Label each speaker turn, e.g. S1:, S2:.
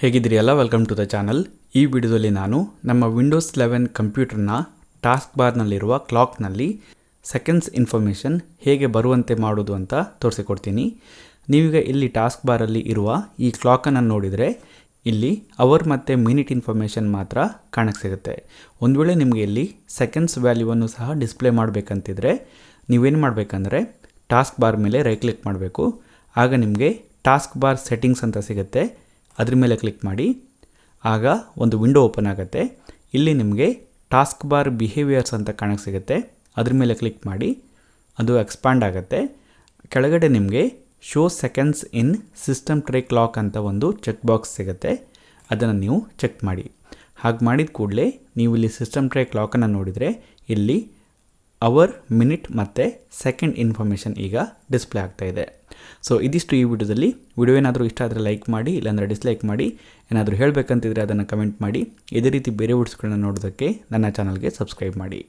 S1: ಹೇಗಿದ್ದೀರಿ ಎಲ್ಲ welcome to the channel. ಈ ವಿಡಿಯೋದಲ್ಲಿ ನಾನು ನಮ್ಮ ವಿಂಡೋಸ್ 11 ಕಂಪ್ಯೂಟರ್ನ ಟಾಸ್ಕ್ ಬಾರ್ನಲ್ಲಿರುವ ಕ್ಲಾಕ್ನಲ್ಲಿ ಸೆಕೆಂಡ್ಸ್ ಇನ್ಫಾರ್ಮೇಷನ್ ಹೇಗೆ ಬರುವಂತೆ ಮಾಡೋದು ಅಂತ ತೋರಿಸಿಕೊಡ್ತೀನಿ. ನೀವೀಗ ಇಲ್ಲಿ ಟಾಸ್ಕ್ ಬಾರಲ್ಲಿ ಇರುವ ಈ ಕ್ಲಾಕನ್ನು ನೋಡಿದರೆ ಇಲ್ಲಿ ಅವರ್ ಮತ್ತು ಮಿನಿಟ್ ಇನ್ಫಾರ್ಮೇಷನ್ ಮಾತ್ರ ಕಾಣಕ್ಕೆ ಸಿಗುತ್ತೆ. ಒಂದು ವೇಳೆ ನಿಮಗೆ ಇಲ್ಲಿ ಸೆಕೆಂಡ್ಸ್ ವ್ಯಾಲ್ಯೂವನ್ನು ಸಹ ಡಿಸ್ಪ್ಲೇ ಮಾಡಬೇಕಂತಿದ್ರೆ ನೀವೇನು ಮಾಡಬೇಕಂದ್ರೆ ಟಾಸ್ಕ್ ಬಾರ್ ಮೇಲೆ ರೈಟ್ ಕ್ಲಿಕ್ ಮಾಡಬೇಕು. ಆಗ ನಿಮಗೆ ಟಾಸ್ಕ್ ಬಾರ್ ಸೆಟ್ಟಿಂಗ್ಸ್ ಅಂತ ಸಿಗುತ್ತೆ, ಅದ್ರ ಮೇಲೆ ಕ್ಲಿಕ್ ಮಾಡಿ. ಆಗ ಒಂದು ವಿಂಡೋ ಓಪನ್ ಆಗುತ್ತೆ. ಇಲ್ಲಿ ನಿಮಗೆ ಟಾಸ್ಕ್ ಬಾರ್ ಬಿಹೇವಿಯರ್ಸ್ ಅಂತ ಕಾಣಕ್ಕೆ ಸಿಗುತ್ತೆ, ಅದ್ರ ಮೇಲೆ ಕ್ಲಿಕ್ ಮಾಡಿ. ಅದು ಎಕ್ಸ್ಪಾಂಡ್ ಆಗುತ್ತೆ. ಕೆಳಗಡೆ ನಿಮಗೆ show seconds in system tray clock ಅಂತ ಒಂದು ಚೆಕ್ ಬಾಕ್ಸ್ ಸಿಗುತ್ತೆ, ಅದನ್ನು ನೀವು ಚೆಕ್ ಮಾಡಿ. ಹಾಗೆ ಮಾಡಿದ ಕೂಡಲೇ ನೀವು ಇಲ್ಲಿ ಸಿಸ್ಟಮ್ ಟ್ರೇ ಕ್ಲಾಕನ್ನು ನೋಡಿದರೆ ಇಲ್ಲಿ ಅವರ್, ಮಿನಿಟ್ ಮತ್ತು ಸೆಕೆಂಡ್ ಇನ್ಫಾರ್ಮೇಷನ್ ಈಗ ಡಿಸ್ಪ್ಲೇ ಆಗ್ತಾ ಇದೆ. ಸೊ ಇದಿಷ್ಟು ಈ ವಿಡಿಯೋದಲ್ಲಿ. ವಿಡಿಯೋ ಏನಾದರೂ ಇಷ್ಟ ಆದರೆ ಲೈಕ್ ಮಾಡಿ, ಇಲ್ಲಾಂದರೆ ಡಿಸ್ಲೈಕ್ ಮಾಡಿ. ಏನಾದರೂ ಹೇಳಬೇಕಂತಿದ್ರೆ ಅದನ್ನು ಕಮೆಂಟ್ ಮಾಡಿ. ಇದೇ ರೀತಿ ಬೇರೆ ವಿಡಿಯೋಸ್ಗಳನ್ನ ನೋಡೋದಕ್ಕೆ ನನ್ನ ಚಾನಲ್ಗೆ ಸಬ್ಸ್ಕ್ರೈಬ್ ಮಾಡಿ.